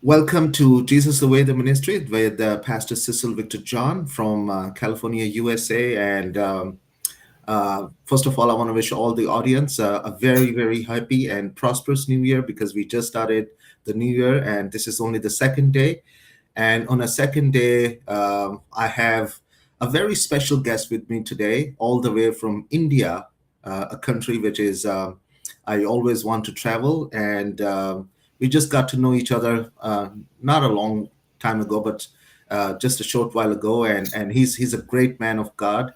Welcome to Jesus the Way, the Ministry with Pastor Cecil Victor John from California, USA. And first of all, I want to wish all the audience a very, very happy and prosperous new year because we just started the new year and this is only the second day. And on a second day, I have a very special guest with me today, all the way from India, a country which is I always want to travel. And we just got to know each other not a long time ago, but just a short while ago. And he's a great man of God.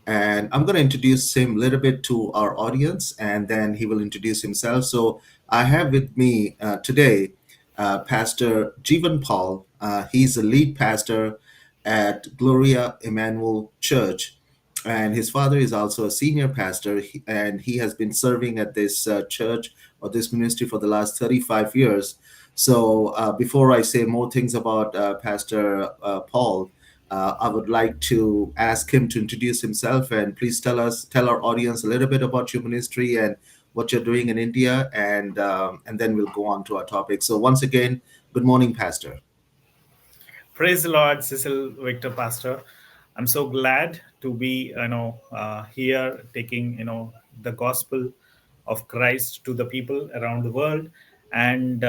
And I'm going to introduce him a little bit to our audience, and then he will introduce himself. So I have with me today Pastor Jivan Paul. He's the lead pastor at Gloria Emmanuel Church, and his father is also a senior pastor, and he has been serving at this church or this ministry for the last 35 years. So before I say more things about Pastor Paul, I would like to ask him to introduce himself and please tell our audience a little bit about your ministry and what you're doing in India, and then we'll go on to our topic. So once again, good morning, Pastor. Praise the Lord, Cecil Victor Pastor. I'm so glad to be, here taking, the gospel of Christ to the people around the world. And,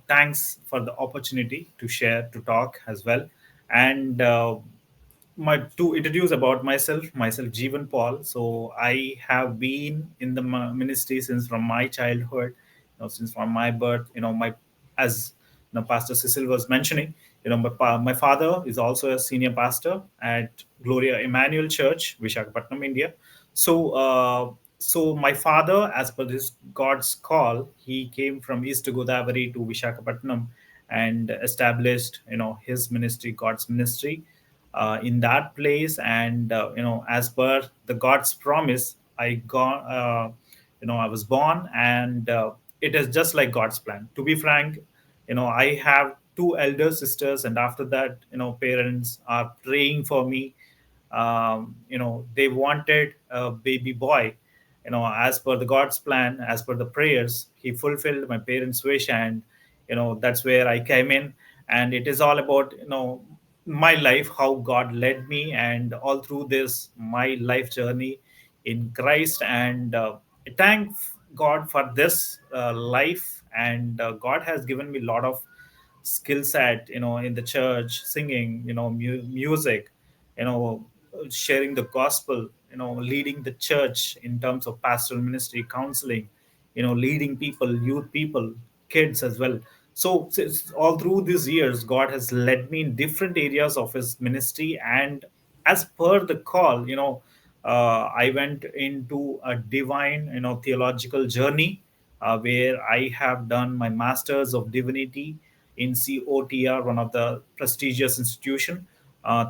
thanks for the opportunity to share, to talk as well. And to introduce about myself Jeevan Paul. So I have been in the ministry since from my childhood, since from my birth. My as Pastor Cecil was mentioning, my father is also a senior pastor at Gloria Emmanuel Church, Vishakhapatnam, India. So my father, as per this God's call, he came from East Godavari to Vishakhapatnam and established his ministry, God's ministry, in that place. And as per the God's promise, I was born, and it is just like God's plan. To be frank, I have two elder sisters, and after that, parents are praying for me. They wanted a baby boy. As per the God's plan, as per the prayers, he fulfilled my parents wish. And that's where I came in. And it is all about my life, how God led me, and all through this my life journey in Christ. And I thank God for this life. And God has given me a lot of skill set, in the church, singing, music, you know sharing the gospel, leading the church in terms of pastoral ministry, counseling, leading people, youth people, kids as well. So all through these years, God has led me in different areas of his ministry. And as per the call, I went into a divine, theological journey, where I have done my Masters of Divinity in COTR, one of the prestigious institution,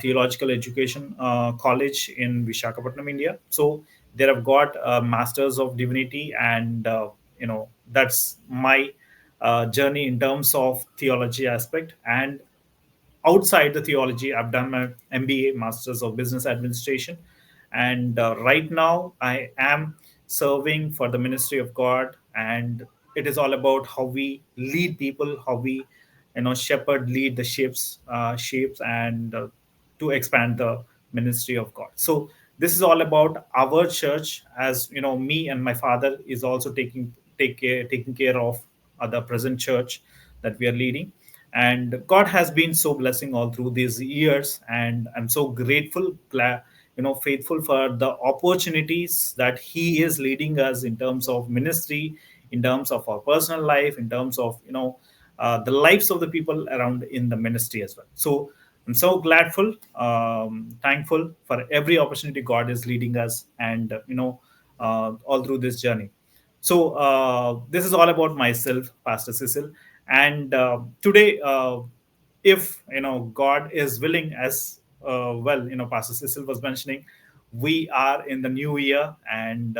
theological education college in Vishakhapatnam, India. So there I've got a Masters of Divinity, and that's my journey in terms of theology aspect. And outside the theology, I've done my MBA, Masters of Business Administration. And right now I am serving for the ministry of God. And it is all about how we lead people, how we shepherd, lead the shapes, and to expand the ministry of God. So this is all about our church. As me and my father is also taking care of the present church that we are leading. And God has been so blessing all through these years, and I'm so grateful, glad, faithful for the opportunities that he is leading us in terms of ministry, in terms of our personal life, in terms of the lives of the people around in the ministry as well. So I'm so gladful, thankful for every opportunity God is leading us, and all through this journey. So this is all about myself, Pastor Cecil. And today, if God is willing, as well, Pastor Cecil was mentioning, we are in the new year. And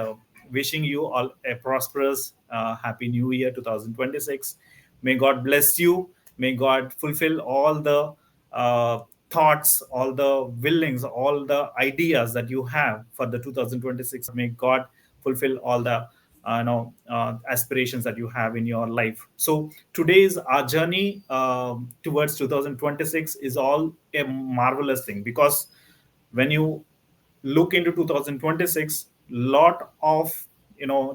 wishing you all a prosperous, happy new year 2026. May God bless you. May God fulfill all the thoughts, all the willings, all the ideas that you have for the 2026. May God fulfill all the aspirations that you have in your life. So today's our journey towards 2026 is all a marvelous thing, because when you look into 2026, lot of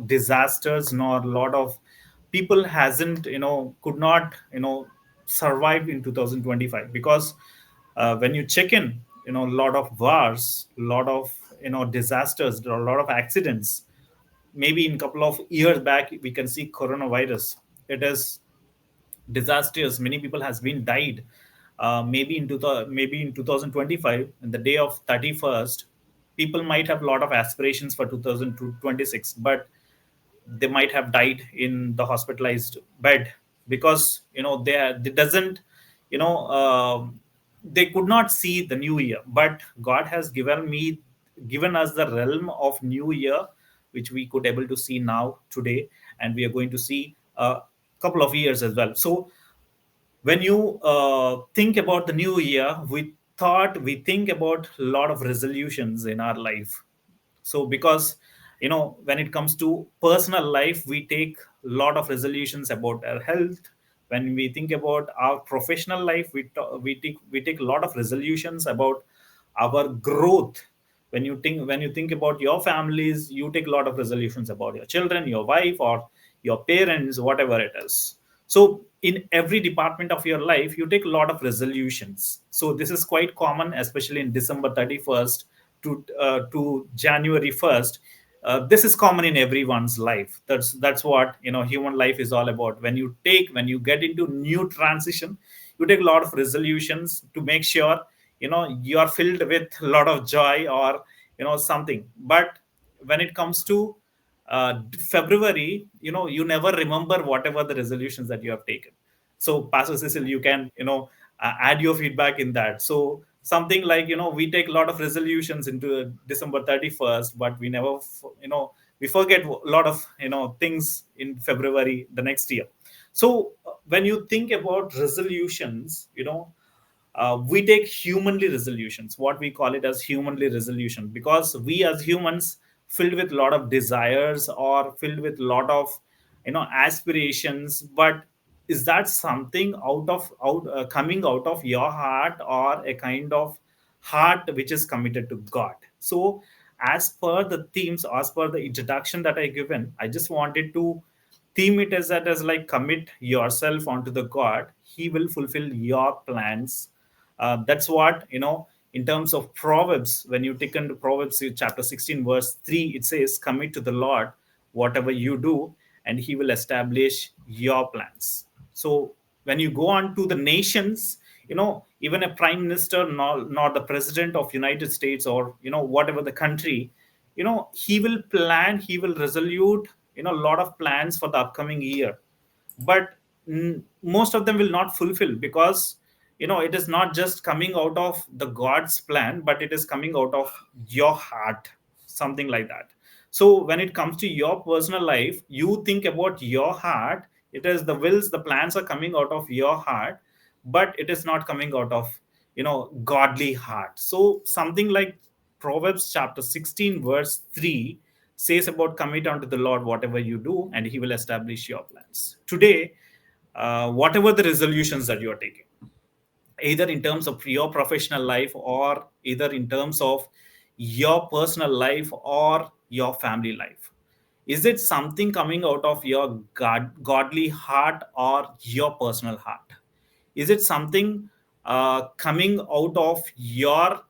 disasters, nor lot of people hasn't could not survive in 2025, because when you check in, a lot of wars, lot of disasters, there are a lot of accidents. Maybe in couple of years back we can see coronavirus. It is disastrous, many people has been died. Maybe in 2025, in the day of 31st, people might have a lot of aspirations for 2026, but they might have died in the hospitalized bed, because they doesn't you know they could not see the new year. But God has given us the realm of new year, which we could able to see now today, and we are going to see a couple of years as well. So when you think about the new year, we think about a lot of resolutions in our life. So because when it comes to personal life, we take a lot of resolutions about our health. When we think about our professional life, we take a lot of resolutions about our growth. When you think about your families, you take a lot of resolutions about your children, your wife, or your parents, whatever it is. So in every department of your life, you take a lot of resolutions. So this is quite common, especially in December 31st to January 1st. This is common in everyone's life. That's what human life is all about. When you get into new transition, you take a lot of resolutions to make sure you are filled with a lot of joy, or something. But when it comes to February, you never remember whatever the resolutions that you have taken. So, Pastor Cecil, you can add your feedback in that. So something like we take a lot of resolutions into December 31st, but we never we forget a lot of things in February the next year. So when you think about resolutions, we take humanly resolutions, what we call it as humanly resolution, because we as humans filled with a lot of desires, or filled with a lot of aspirations. But is that something coming out of your heart, or a kind of heart which is committed to God? So as per the themes, as per the introduction that I given, I just wanted to theme it as that, as like, commit yourself onto the God, he will fulfill your plans. That's what in terms of Proverbs, when you take into Proverbs chapter 16 verse 3, it says, commit to the Lord whatever you do, and he will establish your plans. So when you go on to the nations, even a prime minister, nor the president of United States, or whatever the country, he will plan, he will resolute a lot of plans for the upcoming year. But most of them will not fulfill, because it is not just coming out of the God's plan, but it is coming out of your heart, something like that. So when it comes to your personal life, you think about your heart. It is the wills, the plans are coming out of your heart, but it is not coming out of godly heart. So something like Proverbs chapter 16 verse 3 says about, commit unto the Lord whatever you do, and he will establish your plans. Today, whatever the resolutions that you are taking, either in terms of your professional life, or either in terms of your personal life, or your family life, is it something coming out of your godly heart, or your personal heart? Is it something coming out of your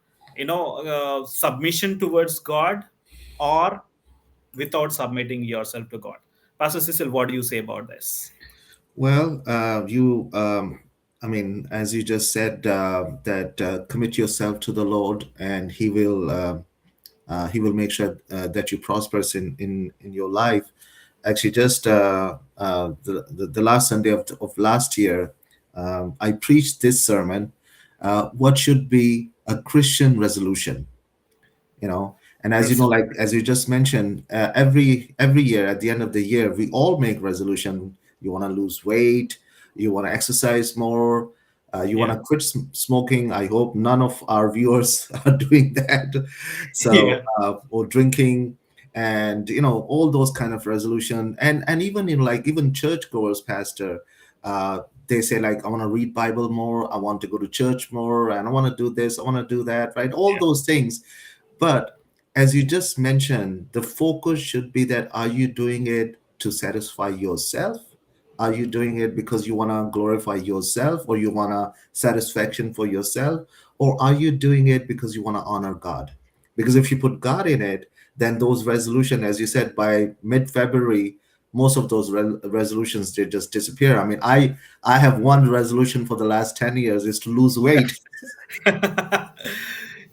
submission towards God, or without submitting yourself to God? Pastor Cecil, what do you say about this? Well, I mean, as you just said, that commit yourself to the Lord, and He will make sure that you prosper in your life. Actually, just the last Sunday of last year, I preached this sermon. What should be a Christian resolution? You know, and as you know, Yes. like as you just mentioned, every year at the end of the year, we all make resolution. You want to lose weight, you want to exercise more, you want Yeah. to quit smoking. I hope none of our viewers are doing that. So Yeah. or drinking. and all those kind of resolution. And even in like even churchgoers, pastor, they say like, I want to read Bible more, I want to go to church more, and I want to do this, I want to do that, right? All those things. But as you just mentioned, the focus should be that, are you doing it to satisfy yourself? Are you doing it because you want to glorify yourself, or you want a satisfaction for yourself? Or are you doing it because you want to honor God? Because if you put God in it, then those resolution, as you said, by mid-February, most of those resolutions, they just disappear. I mean, I have one resolution for the last 10 years is to lose weight.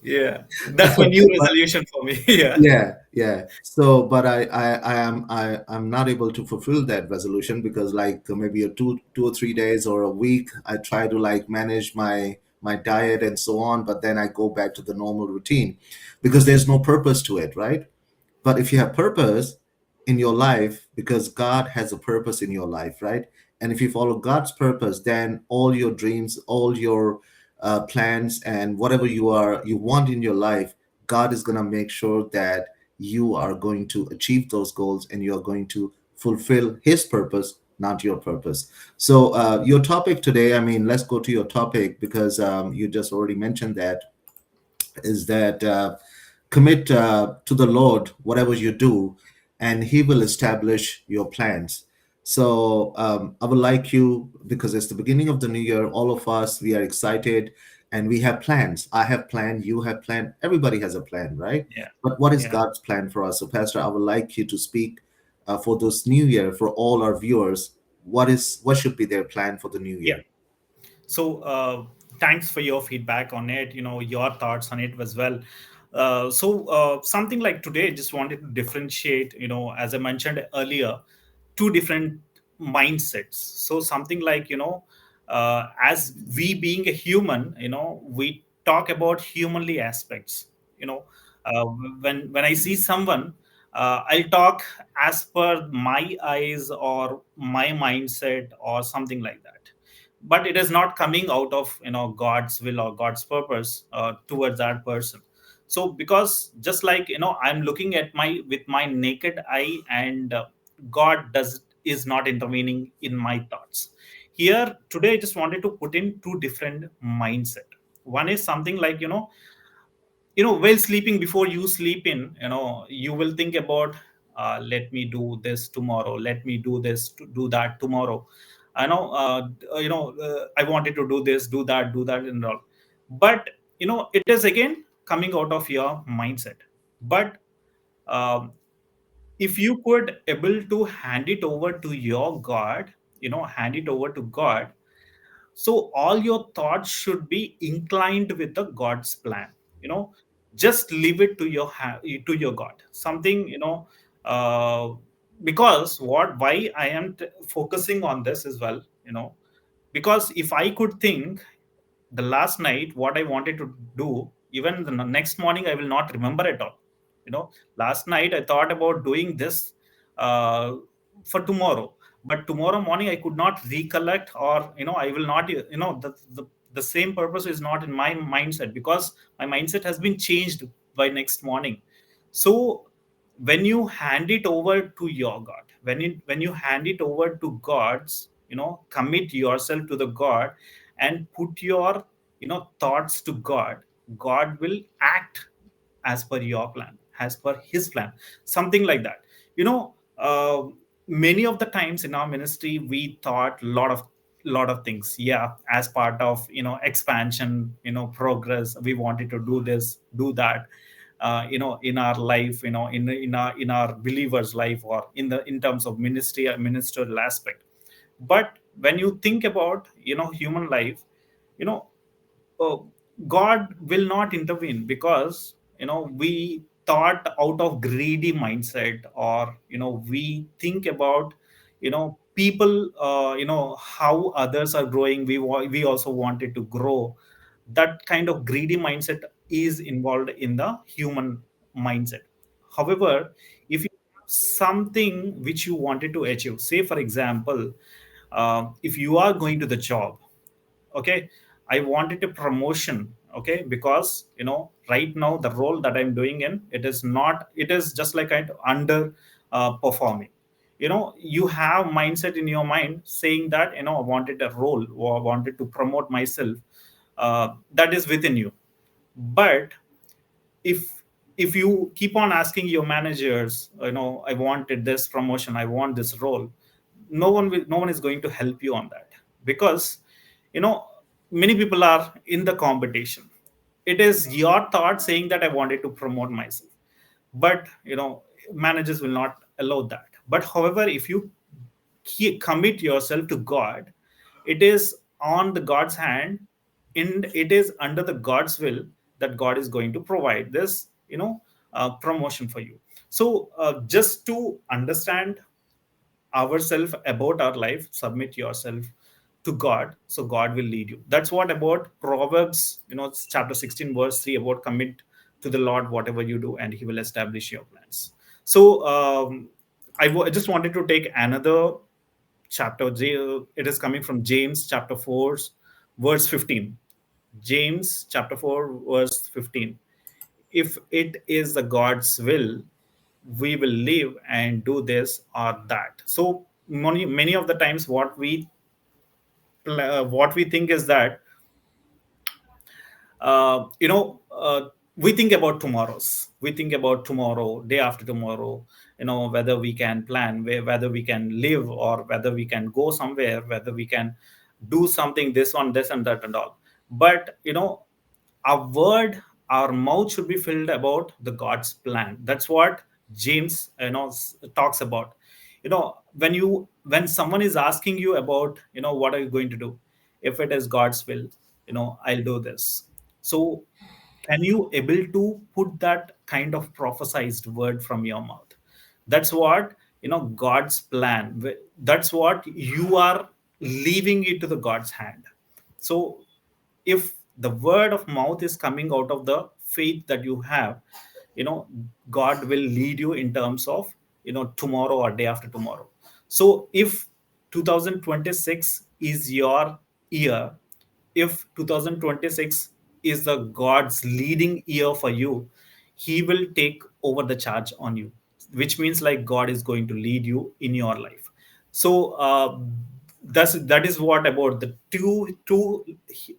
Yeah, that's my new But resolution for me. Yeah. yeah, yeah. So, but I'm not able to fulfill that resolution because like maybe a 2 or 3 days or a week, I try to like manage my diet and so on, but then I go back to the normal routine because there's no purpose to it, right? But if you have purpose in your life, because God has a purpose in your life, right? And if you follow God's purpose, then all your dreams, all your plans, and whatever you want in your life, God is going to make sure that you are going to achieve those goals, and you are going to fulfill His purpose, not your purpose. So, your topic today, I mean, let's go to your topic because you just already mentioned that, is that commit to the Lord whatever you do, and He will establish your plans. So I would like you, because it's the beginning of the new year, all of us, we are excited and we have plans. I have planned, you have planned, everybody has a plan, right? Yeah. But what is Yeah. God's plan for us? So, Pastor, I would like you to speak for this new year, for all our viewers. What should be their plan for the new Yeah. year? So thanks for your feedback on it, your thoughts on it as well. Something like today, just wanted to differentiate, as I mentioned earlier, two different mindsets. So something like, as we being a human, we talk about humanly aspects. you know uh, when I see someone, I'll talk as per my eyes or my mindset or something like that, but it is not coming out of God's will or God's purpose towards that person. So because just like, I'm looking at my with my naked eye, and God does is not intervening in my thoughts. Here today, I just wanted to put in two different mindset. One is something like, while sleeping, before you sleep in, you will think about, let me do this tomorrow, let me do this to do that tomorrow. I know, I wanted to do this, do that and all. But it is again coming out of your mindset. But um, if you could able to hand it over to your God, hand it over to God, so all your thoughts should be inclined with the God's plan. you know just leave it to to your God. Something, uh, because why I am focusing on this as well, because if I could think the last night what I wanted to do, even the next morning I will not remember at all. Last night I thought about doing this uh, for tomorrow, but tomorrow morning I could not recollect, or I will not, the same purpose is not in my mindset, because my mindset has been changed by next morning. So when you hand it over to your God, when you hand it over to God's, commit yourself to the God, and put your thoughts to God, God will act as per your plan, as per His plan. Something like that. you know uh, Many of the times in our ministry we thought lot of things, yeah, as part of expansion, progress. We wanted to do this, do that, in our life, in our believers life, or in terms of ministry or ministerial aspect. But when you think about human life, you know uh, God will not intervene, because we thought out of greedy mindset, or we think about people, how others are growing, we also wanted to grow. That kind of greedy mindset is involved in the human mindset. However, if you have something which you wanted to achieve, say for example, if you are going to the job, okay, I wanted a promotion, Okay, because right now the role that I'm doing in, it is not, it is just like kind of under performing. You have mindset in your mind saying that I wanted a role or wanted to promote myself, that is within you. But if if you keep on asking your managers, I wanted this promotion, I want this role, no one is going to help you on that. Because you know many people are in the competition. It is your thought saying that I wanted to promote myself, but managers will not allow that. But however, if you commit yourself to God, it is on the God's hand, and it is under the God's will that God is going to provide this promotion for you. So just to understand ourselves about our life, submit yourself to God, so God will lead you. That's what about Proverbs, chapter 16 verse 3, about commit to the Lord whatever you do and he will establish your plans. So I just wanted to take another chapter. It is coming from James chapter 4 verse 15. James chapter 4 verse 15. If it is the God's will, we will live and do this or that. So many of the times what we think is that uh, you know uh, we think about tomorrows, we think about tomorrow, day after tomorrow, whether we can plan, whether we can live, or whether we can go somewhere, whether we can do something, this on this and that and all. But our word, our mouth should be filled about the God's plan. That's what James talks about. When someone is asking you about what are you going to do, if it is God's will, I'll do this. So can you able to put that kind of prophesized word from your mouth? That's what God's plan. That's what you are leaving it to the God's hand. So if the word of mouth is coming out of the faith that you have, you know God will lead you in terms of tomorrow or day after tomorrow. So if 2026 is your year, if 2026 is the God's leading year for you, he will take over the charge on you, which means like God is going to lead you in your life. So that is what about the two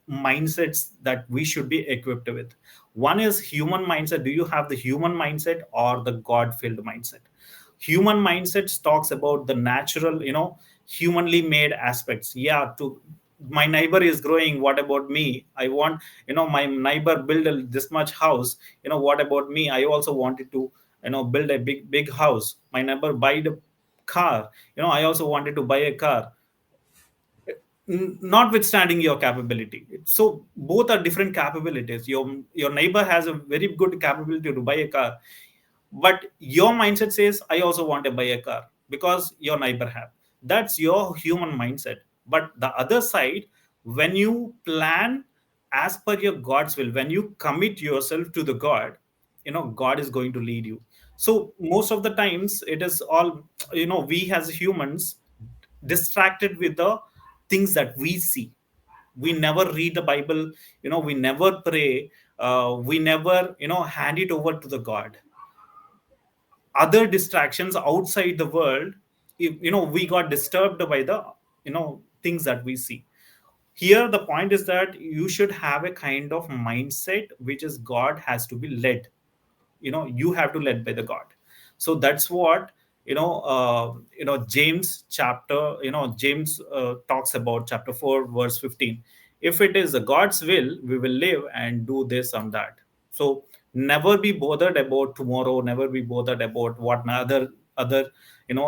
mindsets that we should be equipped with. One is human mindset. Do you have the human mindset or the God filled mindset? Human mindset talks about the natural, humanly made aspects. Yeah, to my neighbor is growing, what about me? I want, my neighbor build this much house, what about me? I also wanted to build a big house. My neighbor buy the car, I also wanted to buy a car. Notwithstanding your capability, so both are different capabilities. Your neighbor has a very good capability to buy a car, but your mindset says I also want to buy a car because your neighbor have. That's your human mindset. But the other side, when you plan as per your God's will, when you commit yourself to the God, God is going to lead you. So most of the times it is all, we as humans distracted with the things that we see. We never read the Bible, we never pray, we never hand it over to the God. Other distractions outside the world, we got disturbed by the things that we see. Here the point is that you should have a kind of mindset which is God has to be led. You have to led by the God. So that's what James chapter, James talks about chapter 4 verse 15. If it is the God's will, we will live and do this and that. So never be bothered about tomorrow, never be bothered about what other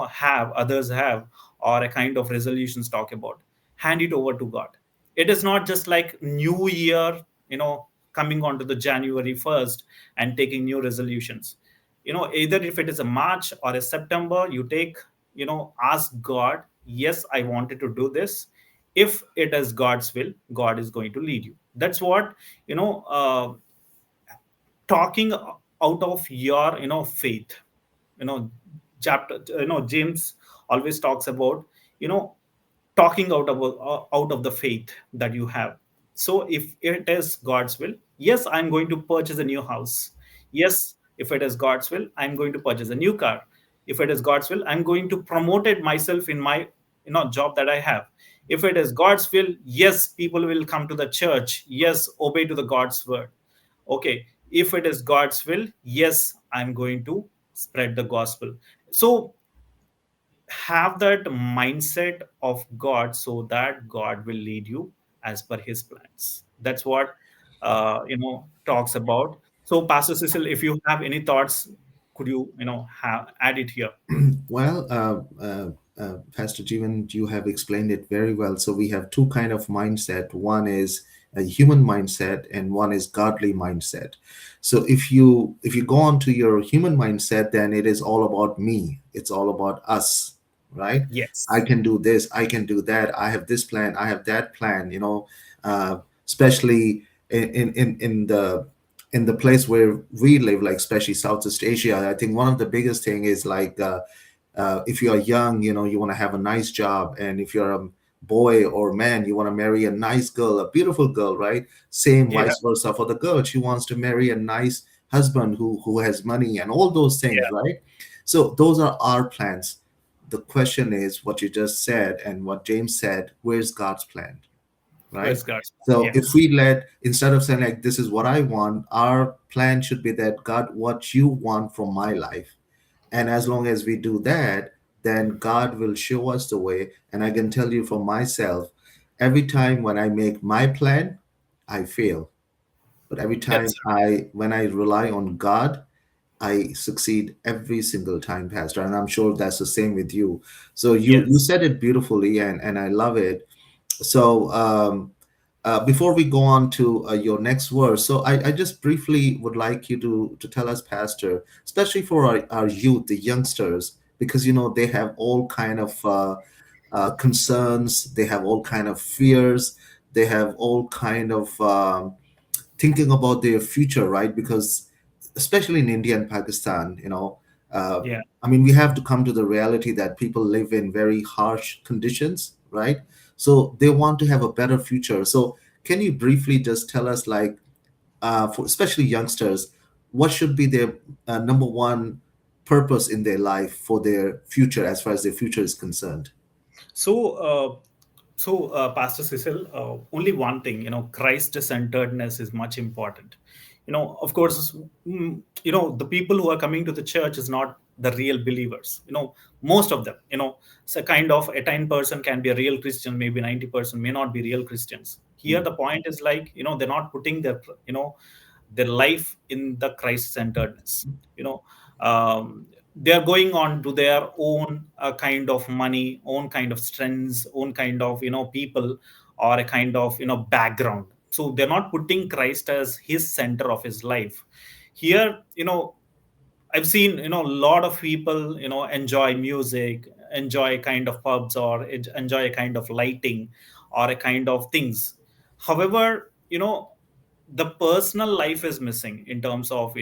have others have, or a kind of resolutions talk about. Hand it over to God. It is not just like new year, coming on to the January 1st and taking new resolutions. Either if it is a March or a September, you take, ask God, yes, I wanted to do this. If it is God's will, God is going to lead you. That's what you know talking out of your faith. you know Chapter, James always talks about talking out of the faith that you have. So if it is God's will, Yes, I'm going to purchase a new house. Yes, if it is God's will, I'm going to purchase a new car. If it is God's will, I'm going to promote it myself in my job that I have. If it is God's will, yes, people will come to the church. Yes, obey to the God's word. Okay, if it is God's will, yes, I'm going to spread the gospel. So have that mindset of God, so that God will lead you as per his plans. That's what talks about. So Pastor Cecil, if you have any thoughts, could you have add it here? Well, Pastor Jeevan, you have explained it very well. So we have two kind of mindset. One is a human mindset, and one is godly mindset. So if you go on to your human mindset, then it is all about me. It's all about us, right? I Yes. can do this. I can do that. I have this plan. I have that plan. Especially in the place where we live, like especially Southeast Asia. I think one of the biggest thing is like if you are young, you want to have a nice job, and if you're a boy or man, you want to marry a nice girl, a beautiful girl, right? Same Yeah. vice versa for the girl. She wants to marry a nice husband who has money and all those things, Yeah. right? So those are our plans. The question is what you just said and what James said. Where's God's plan, right? Where's God's plan? So if Yes. we let, instead of saying like this is what I want, our plan should be that God, what you want from my life, and as long as we do that, then God will show us the way. And I can tell you for myself, every time when I make my plan, I fail. But every time That's when I rely on God, I succeed every single time, Pastor. And I'm sure that's the same with you. So you yes. said it beautifully, and I love it. So before we go on to your next verse, so I just briefly would like you to tell us, Pastor, especially for our youth, the youngsters, because they have all kind of concerns, they have all kind of fears, they have all kind of thinking about their future, right? Because especially in India and Pakistan, uh, Yeah. I mean, we have to come to the reality that people live in very harsh conditions, right? So they want to have a better future. So can you briefly just tell us, like, for especially youngsters, what should be their number one purpose in their life for their future, as far as their future is concerned? So, Pastor Cecil, only one thing, Christ-centeredness is much important. Of course, the people who are coming to the church is not the real believers. Most of them, so kind of a 10% can be a real Christian, maybe 90% may not be real Christians. Here, Mm. the point is like, they're not putting their life in the Christ-centeredness. You know, they are going on to their own kind of money, own kind of strengths, own kind of people, or a kind of background. So they're not putting Christ as his center of his life. Here, I've seen a lot of people enjoy music, enjoy kind of pubs, or enjoy a kind of lighting, or a kind of things. However, the personal life is missing in terms of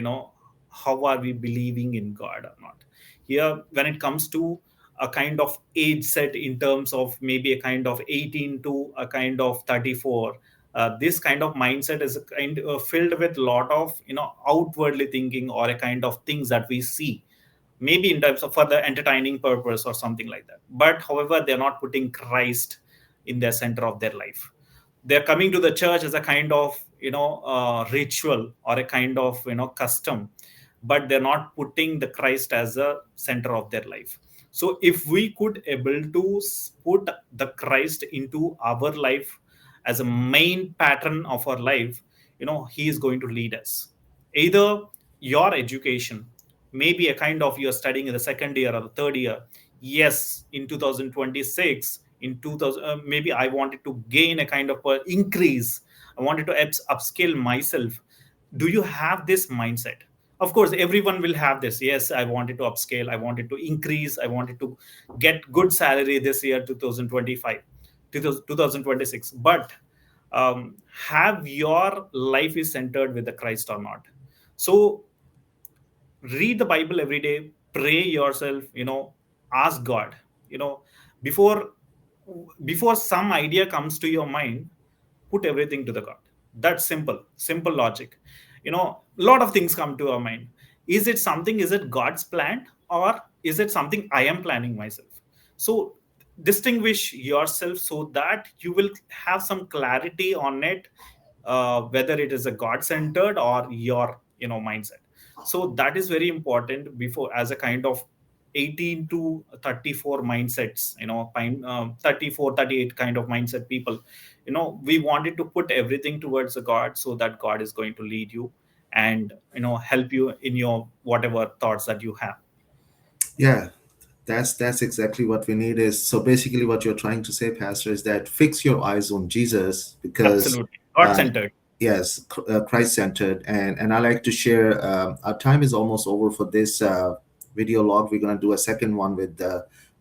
how are we believing in God or not. Here, when it comes to a kind of age set in terms of maybe a kind of 18 to a kind of 34, this kind of mindset is kind of filled with lot of outwardly thinking, or a kind of things that we see, maybe in terms of for the entertaining purpose or something like that. But however, they're not putting Christ in their center of their life. They're coming to the church as a kind of ritual, or a kind of custom, but they're not putting the Christ as a center of their life. So if we could able to put the Christ into our life as a main pattern of our life, he is going to lead us. Either your education, maybe a kind of you're studying in the second year or the third year. Yes, in 2026, in 2000, maybe I wanted to gain a kind of increase. I wanted to upskill myself. Do you have this mindset? Of course, everyone will have this. Yes, I wanted to upscale, I wanted to increase, I wanted to get good salary this year, 2025, 2026. But have your life is centered with the Christ or not? So read the Bible every day, pray yourself, ask God, you know before before some idea comes to your mind, put everything to the God. That's simple logic. A lot of things come to our mind. Is it God's plan, or is it something I am planning myself? So distinguish yourself so that you will have some clarity on it, whether it is a God centered or your mindset. So that is very important before, as a kind of 18 to 34 mindsets, 34 38 kind of mindset people. We wanted to put everything towards a God, so that God is going to lead you and help you in your whatever thoughts that you have. Yeah, that's exactly what we need. Is so basically what you're trying to say, Pastor, is that fix your eyes on Jesus, because Absolutely God uh, centered. yes, Christ centered. And I like to share. Our time is almost over for this video log. We're gonna do a second one with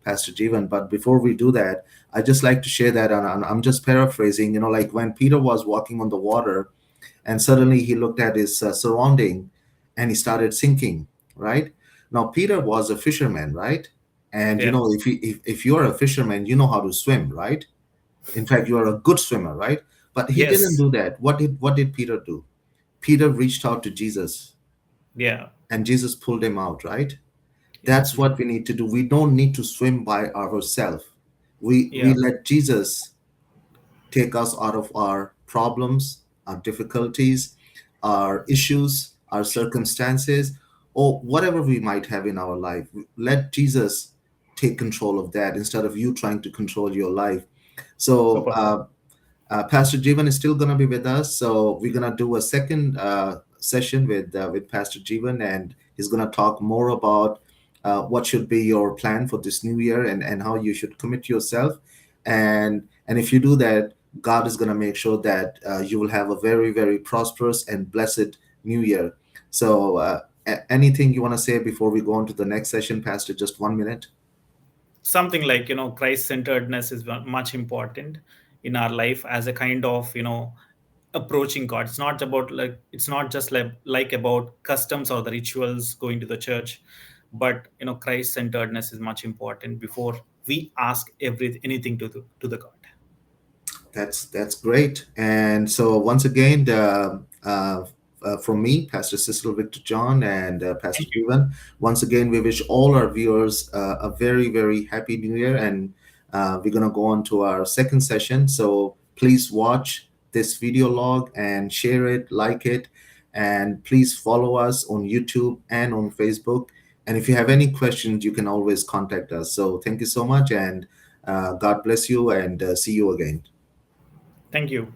Pastor Jeevan. But before we do that, I just like to share that, and I'm just paraphrasing. Like when Peter was walking on the water, and suddenly he looked at his surrounding, and he started sinking. Right now, Peter was a fisherman, right? And Yeah. if you're a fisherman, you know how to swim, right? In fact, you are a good swimmer, right? But he didn't Yes. do that. What did Peter do? Peter reached out to Jesus, Yeah. and Jesus pulled him out, right? That's Absolutely. what we need to do. We don't need to swim by ourselves. We Yeah. let Jesus take us out of our problems, our difficulties, our issues, our circumstances, or whatever we might have in our life. Let Jesus take control of that instead of you trying to control your life. So, Super. Pastor Jeevan is still going to be with us. So we're going to do a second session with Pastor Jeevan, and he's going to talk more about what should be your plan for this new year, and how you should commit yourself. And if you do that, God is going to make sure that you will have a very, very prosperous and blessed new year. So, anything you want to say before we go on to the next session, Pastor? Just 1 minute. Something like, Christ centeredness is much important in our life, as a kind of approaching God. It's not just like about customs or the rituals, going to the church, but Christ centeredness is much important before we ask anything to the God. That's great. And so once again, from me, Pastor Cecil Victor John, and Pastor Thank you. Jeevan, once again we wish all our viewers a very, very happy New Year. And we're gonna go on to our second session. So please watch this video log and share it, like it, and please follow us on YouTube and on Facebook. And if you have any questions, you can always contact us. So thank you so much, and God bless you, and see you again. Thank you.